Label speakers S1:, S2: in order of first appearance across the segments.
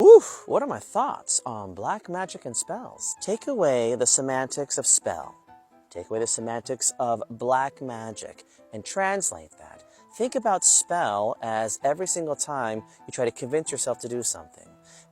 S1: Oof, what are my thoughts on black magic and spells? Take away the semantics of spell. Take away the semantics of black magic and translate that. Think about spell as every single time you try to convince yourself to do something.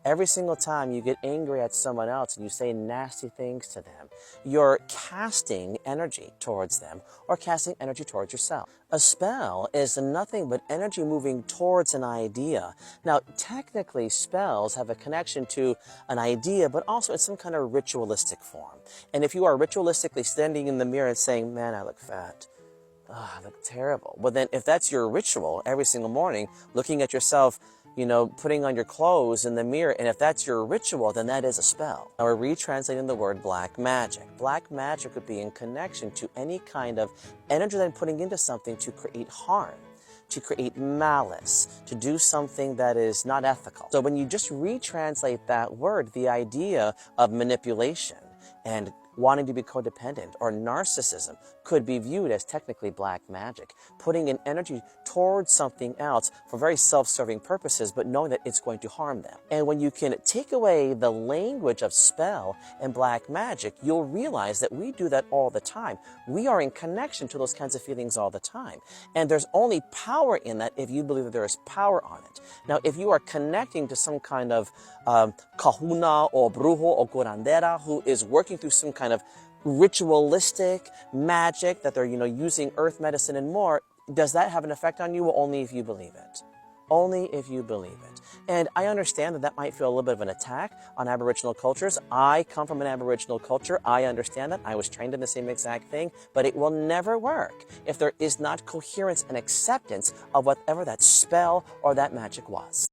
S1: Every single time you get angry at someone else and you say nasty things to them, you're casting energy towards them or casting energy towards yourself. A spell is nothing but energy moving towards an idea. Now, technically, spells have a connection to an idea, but also in some kind of ritualistic form. And if you are ritualistically standing in the mirror and saying, man, I look fat, I look terrible. Well, then if that's your ritual every single morning, looking at yourself, putting on your clothes in the mirror, and if that's your ritual, then that is a spell. Now we're retranslating the word black magic. Black magic would be in connection to any kind of energy that I'm putting into something to create harm, to create malice, to do something that is not ethical. So when you just retranslate that word, the idea of manipulation and wanting to be codependent or narcissism could be viewed as technically black magic, putting an energy towards something else for very self-serving purposes, but knowing that it's going to harm them. And when you can take away the language of spell and black magic, you'll realize that we do that all the time. We are in connection to those kinds of feelings all the time. And there's only power in that if you believe that there is power on it. Now, if you are connecting to some kind of kahuna or brujo or curandera who is working through some kind of ritualistic magic that they're, using earth medicine and more, does that have an effect on you? Well, only if you believe it. Only if you believe it. And I understand that that might feel a little bit of an attack on Aboriginal cultures. I come from an Aboriginal culture. I understand that. I was trained in the same exact thing, but it will never work if there is not coherence and acceptance of whatever that spell or that magic was.